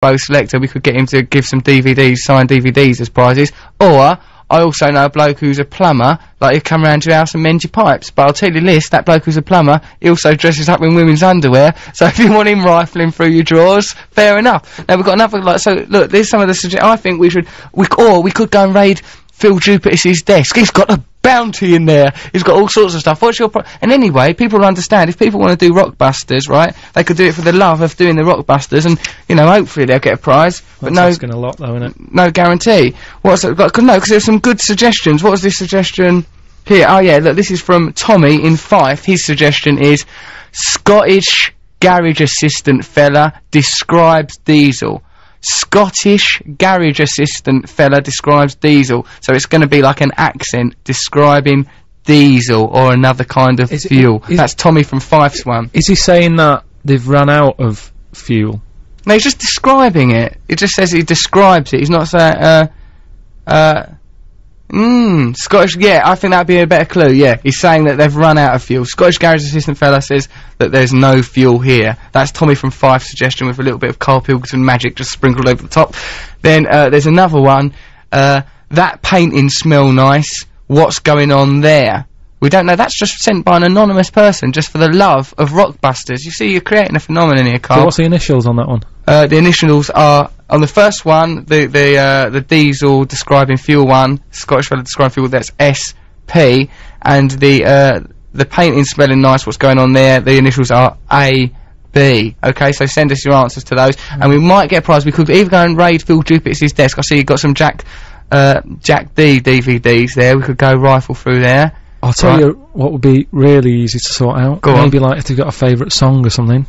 Bo Selector, we could get him to give some DVDs, signed DVDs as prizes. Or, I also know a bloke who's a plumber, like he'll come round to your house and mend your pipes. But I'll tell you this, that bloke who's a plumber, he also dresses up in women's underwear, so if you want him rifling through your drawers, fair enough. Now we've got another, like, so look, there's some of the I think we could go and raid Phil Jupiter's desk. He's got a bounty in there. He's got all sorts of stuff. What's your and anyway, people will understand. If people want to do Rockbusters, right, they could do it for the love of doing the Rockbusters, and, you know, hopefully they'll get a prize. But no, asking a lot though, isn't it? No guarantee. What's it, like, no, because there's some good suggestions. What was this suggestion here? Oh yeah, look, this is from Tommy in Fife. His suggestion is Scottish garage assistant fella describes Diesel. Scottish garage assistant fella describes Diesel. So it's going to be like an accent describing Diesel or another kind of fuel. That's Tommy from Fife's one. Is he saying that they've run out of fuel? No, he's just describing it. It just says he describes it. He's not saying, Scottish, yeah, I think that'd be a better clue, yeah. He's saying that they've run out of fuel. Scottish garage assistant fella says that there's no fuel here. That's Tommy from Fife's suggestion with a little bit of Karl Pilkington magic just sprinkled over the top. Then, there's another one, that painting smell nice, what's going on there? We don't know, that's just sent by an anonymous person, just for the love of Rockbusters. You see, you're creating a phenomenon here, Karl. So what's the initials on that one? The initials are, on the first one, the Diesel describing fuel one, Scottish fella describing fuel, that's SP, and the painting smelling nice, what's going on there, the initials are AB. Okay, so send us your answers to those, and we might get a prize. We could either go and raid Phil Jupiter's desk. I see you've got some Jack D DVDs there, we could go rifle through there. I'll tell you what would be really easy to sort out. Go Maybe on. like if they've got a favourite song or something.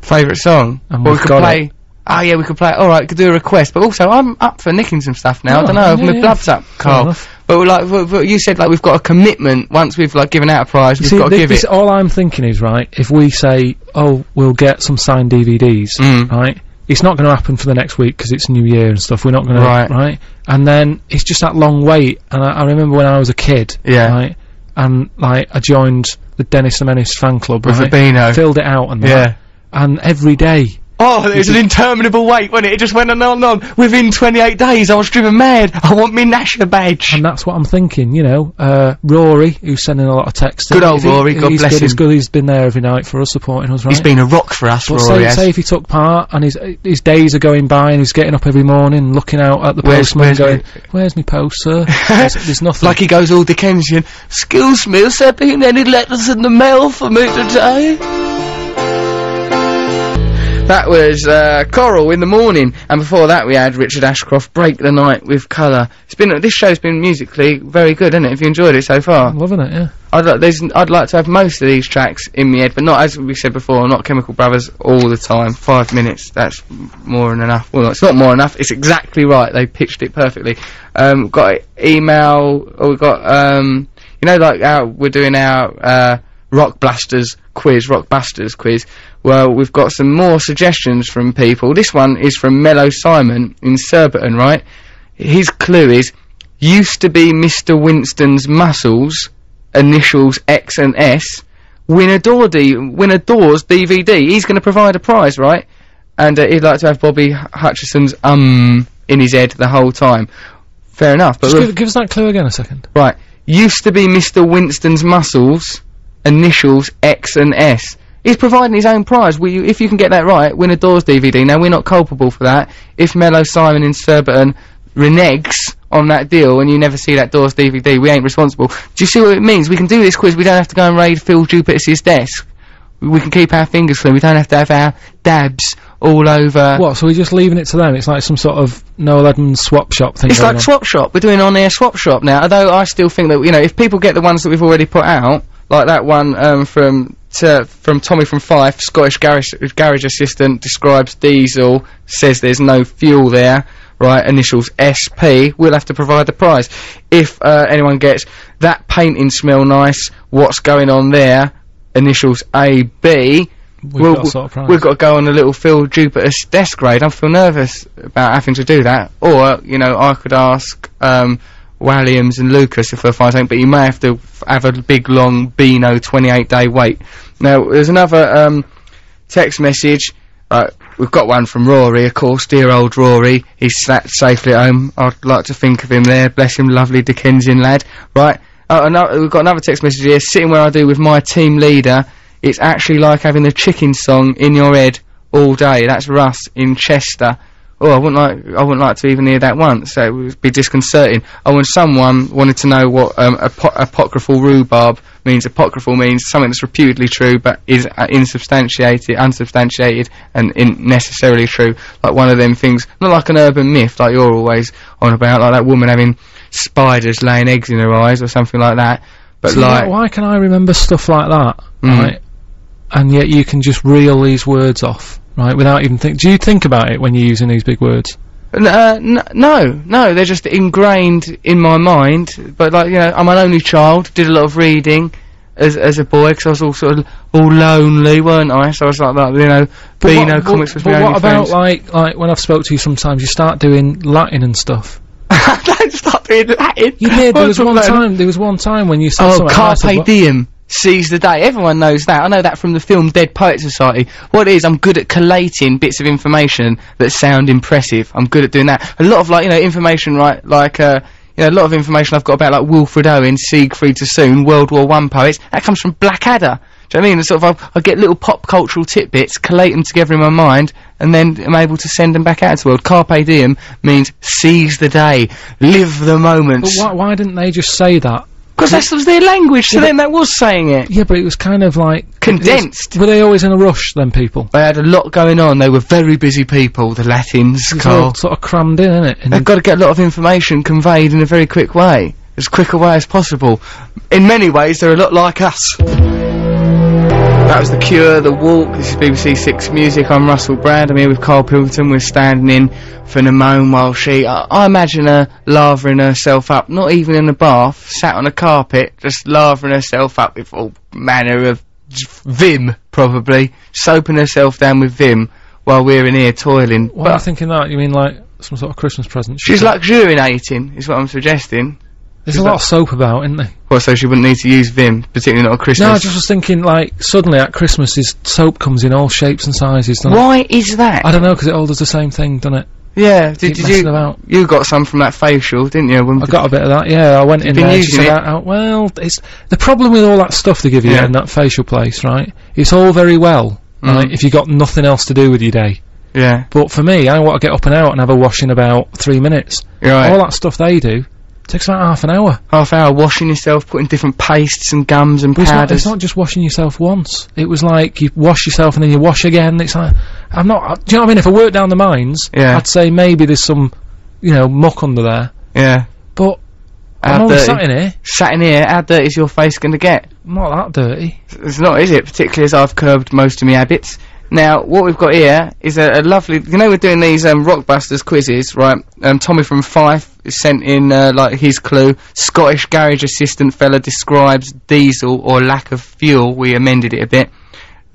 Favourite song? And well, we've we could got play. it. Oh yeah, we could play. Alright, we could do a request, but also I'm up for nicking some stuff now. I don't know, my blood's up, Karl. But we're like, you said like we've got a commitment. Once we've like given out a prize, we've got to give it. All I'm thinking is, right, if we say, oh, we'll get some signed DVDs, right? It's not going to happen for the next week because it's New Year and stuff. We're not going to, right? And then it's just that long wait. And I remember when I was a kid, right? And like I joined the Dennis the Menace fan club, with the Beano, filled it out and that, and every day. Oh, it was an interminable wait, wasn't it? It just went on and on. Within 28 days, I was driven mad. I want me Nasher badge. And that's what I'm thinking, you know. Rory, who's sending a lot of texts. Good old Rory, God bless him. He's good, he's been there every night for us, supporting us, right? He's been a rock for us, Rory has. Say if he took part, and his days are going by, and he's getting up every morning, looking out at the postman going, where's me post, sir? There's nothing. Like he goes all Dickensian, excuse me, has there been any letters in the mail for me today? That was Coral in the Morning, and before that we had Richard Ashcroft, Break the Night with Colour. This show's been musically very good, hasn't it? Have you enjoyed it so far? I'm loving it, yeah. I'd like to have most of these tracks in my head, but not, as we said before, not Chemical Brothers all the time. 5 minutes, that's more than enough. Well, it's not more than enough, it's exactly right, they pitched it perfectly. Got email, or we've got, you know, like how we're doing our, Rockbusters quiz. Well, we've got some more suggestions from people. This one is from Mellow Simon in Surbiton, right? His clue is, used to be Mr. Winston's muscles, initials X and S, win a Doors DVD. He's going to provide a prize, right? And he'd like to have Bobby Hutcherson's in his head the whole time. Fair enough. But just give us that clue again a second. Right. Used to be Mr. Winston's muscles, initials X and S. He's providing his own prize. If you can get that right, win a Doors DVD. Now, we're not culpable for that. If Mellow Simon in Surbiton reneges on that deal and you never see that Doors DVD, we ain't responsible. Do you see what it means? We can do this quiz, we don't have to go and raid Phil Jupiter's desk. We can keep our fingers clean, we don't have to have our dabs all over. What, so we're just leaving it to them? It's like some sort of Noel Edmonds swap shop thing. It's like swap shop. We're doing on-air swap shop now, although I still think that, you know, if people get the ones that we've already put out, like that one from Tommy from Fife, Scottish garage assistant, describes Diesel, says there's no fuel there, right, initials SP, we'll have to provide the prize. If anyone gets that painting smell nice, what's going on there, initials AB, we've got to go on a little Phil Jupiter's desk raid. I feel nervous about having to do that. Or, you know, I could ask Williams and Lucas if they'll find something, but you may have to have a big long Beano 28-day wait. Now, there's another text message we've got one from Rory, of course, dear old Rory. He's sat safely at home. I'd like to think of him there. Bless him, lovely Dickensian lad. Right. We've got another text message here. Sitting where I do with my team leader, it's actually like having the chicken song in your head all day. That's Russ in Chester. Oh, I wouldn't like to even hear that once. So it would be disconcerting. Oh, when someone wanted to know what apocryphal rhubarb means. Apocryphal means something that's reputedly true, but is unsubstantiated, and necessarily true. Like one of them things, not like an urban myth, like you're always on about, like that woman having spiders laying eggs in her eyes or something like that. But see, like, why can I remember stuff like that, right? And yet you can just reel these words off, right, without even think. Do you think about it when you're using these big words? No, they're just ingrained in my mind. But like, you know, I'm an only child, did a lot of reading as a boy, because I was all sort of all lonely, weren't I? So I was like that, you know, Beano comics was my only But what about like when I've spoke to you sometimes, you start doing Latin and stuff? Don't stop doing Latin. You did. There was one time when you said something. Carpe diem. Seize the day. Everyone knows that. I know that from the film Dead Poets Society. What it is, I'm good at collating bits of information that sound impressive. I'm good at doing that. A lot of, like, you know, information, right, like, you know, a lot of information I've got about, like, Wilfred Owen, Siegfried Sassoon, World War I poets, that comes from Blackadder. Do you know what I mean? Sort of, I get little pop cultural tidbits, collate them together in my mind, and then I'm able to send them back out into the world. Carpe diem means seize the day, live the moment. But why didn't they just say that? Because that was their language, to them that was saying it. Yeah, but it was kind of like... condensed. Were they always in a rush, then, people? They had a lot going on. They were very busy people, the Latins, Carl. All sort of crammed in, innit? They've got to get a lot of information conveyed in a very quick way. As quick a way as possible. In many ways, they're a lot like us. That was The Cure, The Walk. This is BBC Six Music. I'm Russell Brand. I'm here with Karl Pilkington. We're standing in for Nimone while she... I imagine her lavering herself up, not even in the bath, sat on a carpet, just lavering herself up with all manner of vim, probably. Soaping herself down with vim while we're in here toiling. Why are you thinking that? You mean like some sort of Christmas present? She's luxuriating, is what I'm suggesting. There's a lot of soap about, isn't there? Well, so she wouldn't need to use Vim, particularly not at Christmas. No, I just was thinking, like, suddenly at Christmas, soap comes in all shapes and sizes, doesn't it? Why is that? I don't know, because it all does the same thing, doesn't it? Yeah, did you got some from that facial, didn't you? I got a bit of that, yeah, I went in there, she said, well, it's, the problem with all that stuff they give you in that facial place, right, it's all very well, right, if you got nothing else to do with your day. Yeah. But for me, I want to get up and out and have a wash in about 3 minutes. Right. All that stuff they do takes about half an hour. Half hour washing yourself, putting different pastes and gums and powders. It's not just washing yourself once. It was like you wash yourself and then you wash again. It's like, do you know what I mean? If I worked down the mines, I'd say maybe there's some, you know, muck under there. Yeah. But I'm only sat in here. Sat in here, how dirty is your face going to get? Not that dirty. It's not, is it? Particularly as I've curbed most of my habits. Now, what we've got here is a lovely... You know, we're doing these Rockbusters quizzes, right? Tommy from Fife sent in, like, his clue. Scottish garage assistant fella describes diesel or lack of fuel. We amended it a bit.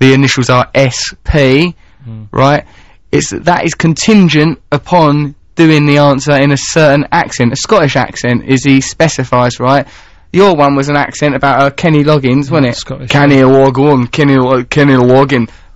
The initials are SP, right? That is contingent upon doing the answer in a certain accent. A Scottish accent, as he specifies, right? Your one was an accent about Kenny Loggins, wasn't it? Scottish. Kenny Loggins.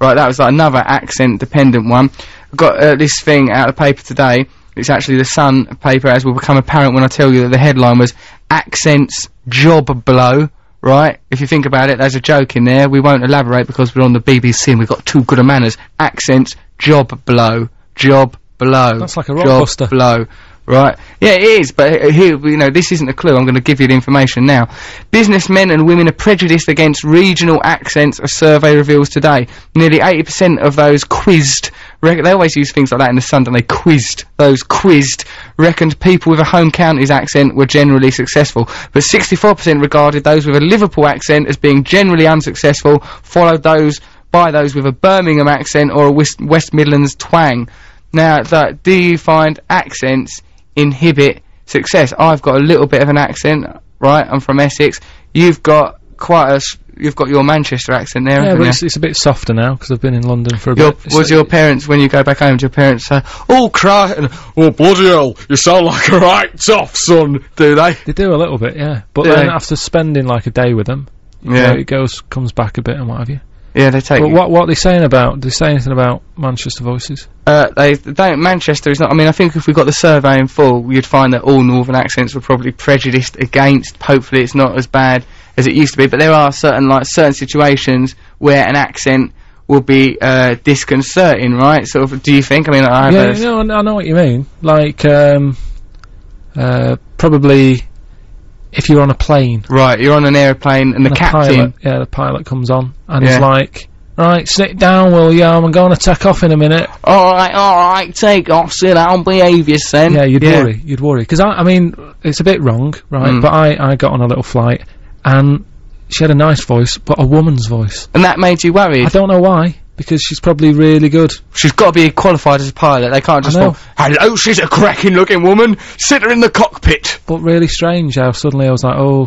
Right, that was like another accent-dependent one. I've got this thing out of the paper today. It's actually the Sun paper, as will become apparent when I tell you that the headline was Accents Job Blow. Right? If you think about it, there's a joke in there. We won't elaborate because we're on the BBC and we've got too good a manners. Accents Job Blow. Job Blow. That's like a Rockbuster. Job Blow. Right. Yeah, it is, but here, you know, this isn't a clue. I'm going to give you the information now. Businessmen and women are prejudiced against regional accents, a survey reveals today. Nearly 80% of those quizzed, they always use things like that in the Sun, don't they? Quizzed. Those quizzed reckoned people with a home counties accent were generally successful, but 64% regarded those with a Liverpool accent as being generally unsuccessful, followed by those with a Birmingham accent or a West Midlands twang. Now, do you find accents inhibit success? I've got a little bit of an accent, right? I'm from Essex. You've got your Manchester accent there, haven't you? Yeah, but it's a bit softer now because I've been in London for a bit. Was your parents, when you go back home, do your parents say, "Oh, cry," and "Oh, bloody hell, you sound like a right tough son," do they? They do a little bit, yeah. But then after spending like a day with them, you know, it comes back a bit and what have you. Yeah, they take. But what are they saying about? Do they say anything about Manchester voices? They don't. Manchester is not. I mean, I think if we got the survey in full, you'd find that all northern accents were probably prejudiced against. Hopefully, it's not as bad as it used to be. But there are certain situations where an accent will be disconcerting, right? Sort of. Do you think? I mean, I know what you mean. Like, probably if you're on a plane. Right, you're on an aeroplane and the captain... the pilot comes on and he's like, right, sit down, will you? I'm going to take off in a minute. Alright, take off, sit down, behave yourself. Yeah, you'd worry. Because, I mean, it's a bit wrong, right, but I got on a little flight and she had a nice voice, but a woman's voice. And that made you worried? I don't know why. Because she's probably really good. She's got to be qualified as a pilot. They can't just go, hello, she's a cracking-looking woman. Sit her in the cockpit. But really strange how suddenly I was like, oh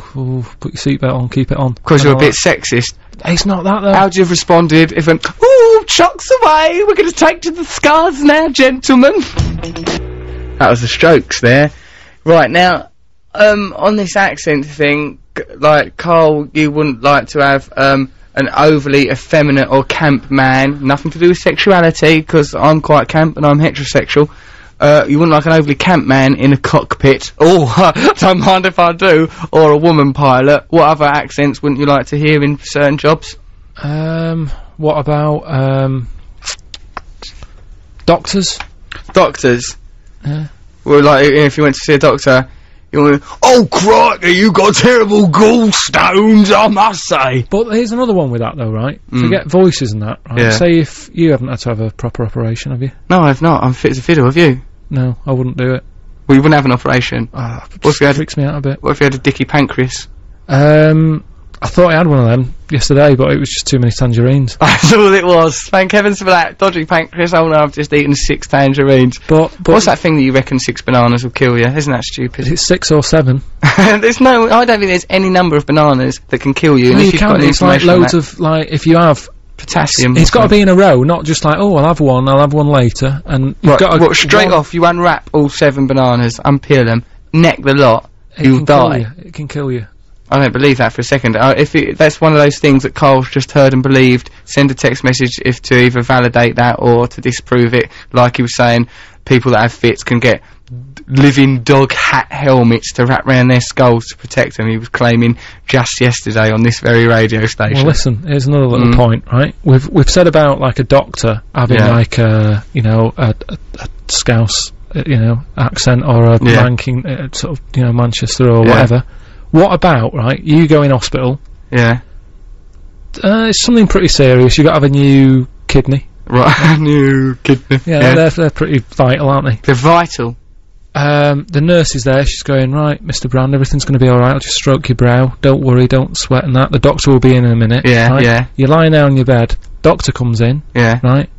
put your seatbelt on, keep it on. Because you're a bit sexist. It's not that, though. How'd you have responded if went, ooh, chucks away. We're going to take to the skies now, gentlemen. That was the Strokes there. Right, now, on this accent thing, like, Carl, you wouldn't like to have, an overly effeminate or camp man, nothing to do with sexuality, because I'm quite camp and I'm heterosexual. You wouldn't like an overly camp man in a cockpit, don't mind if I do, or a woman pilot. What other accents wouldn't you like to hear in certain jobs? What about, doctors? Doctors? Yeah. Well, like, if you went to see a doctor, you went, oh crikey, you got terrible gallstones, I must say. But here's another one with that, though, right? Forget voices and that, right? Yeah. Say if you haven't had to have a proper operation, have you? No, I've not. I'm fit as a fiddle, have you? No, I wouldn't do it. Well, you wouldn't have an operation. What if you had freaks me out a bit. What if you had a dicky pancreas? I thought I had one of them yesterday, but it was just too many tangerines. That's all it was. Thank heavens for that. Dodgy pancreas. Oh no, I've just eaten 6 tangerines. But what's that thing that you reckon 6 bananas will kill you? Isn't that stupid? Is it 6 or 7? I don't think there's any number of bananas that can kill you. No, you can't. It's like loads of, like, if you have potassium. It's got to be in a row, not just like, oh, I'll have one later, and you've got to... straight off, you unwrap all 7 bananas, unpeel them, neck the lot, you'll die. It can kill you. I don't believe that for a second. That's one of those things that Carl's just heard and believed, send a text message to either validate that or to disprove it. Like he was saying, people that have fits can get living dog hat helmets to wrap around their skulls to protect them. He was claiming just yesterday on this very radio station. Well, listen, here's another little point, right? We've said about, like, a doctor having like a Scouse accent or a ranking sort of Manchester or whatever. What about, right, you go in hospital. Yeah. It's something pretty serious. You've got to have a new kidney. Right, a new kidney. Yeah, they're pretty vital, aren't they? They're vital. The nurse is there, she's going, right, Mr. Brand, everything's going to be alright, I'll just stroke your brow, don't worry, don't sweat and that, the doctor will be in a minute. Yeah, right? You're lying down on your bed, doctor comes in, right,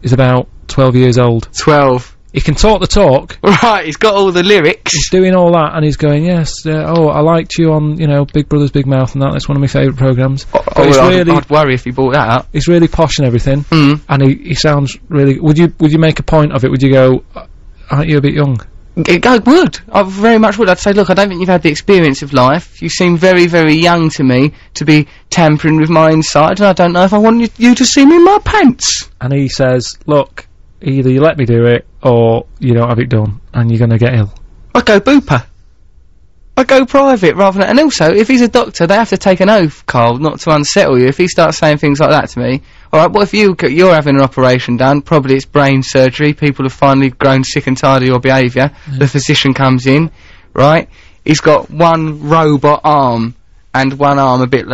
he's about 12 years old. 12. He can talk the talk. Right, he's got all the lyrics. He's doing all that, and he's going, yes, I liked you on, Big Brother's Big Mouth and that, that's one of my favourite programmes. I'd worry if he brought that up. He's really posh and everything, and he sounds really... Would you make a point of it? Would you go, aren't you a bit young? I would. I very much would. I'd say, look, I don't think you've had the experience of life. You seem very, very young to me to be tampering with my inside, and I don't know if I want you to see me in my pants. And he says, look, either you let me do it, or you don't have it done, and you're gonna get ill. I go booper. I go private rather than... And also, if he's a doctor, they have to take an oath, Carl, not to unsettle you. If he starts saying things like that to me... Alright, what if you're having an operation done, probably it's brain surgery, people have finally grown sick and tired of your behaviour, the physician comes in, right, he's got one robot arm, and one eye a bit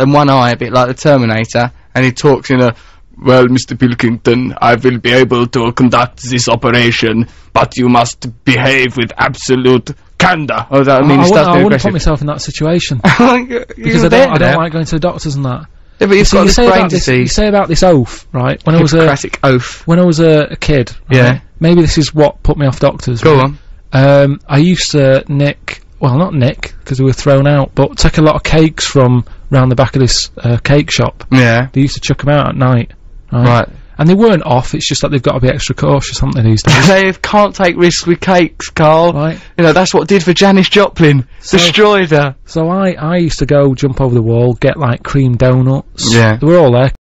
like the Terminator, and he talks in a... Well, Mr. Pilkington, I will be able to conduct this operation, but you must behave with absolute candour. Oh, that means I wouldn't put myself in that situation. Because I don't like going to the doctors and that. Yeah, but you've got this brain disease. You say about this oath, right? When I was a kid, right? Maybe this is what put me off doctors. Go on. I used to not nick, because we were thrown out, but take a lot of cakes from round the back of this cake shop. Yeah. They used to chuck them out at night. Right. And they weren't off, it's just that they've got to be extra cautious, haven't they, these days? They can't take risks with cakes, Carl. Right. That's what did for Janis Joplin. Destroyed her. So I used to go jump over the wall, get, like, cream donuts. Yeah. They were all there.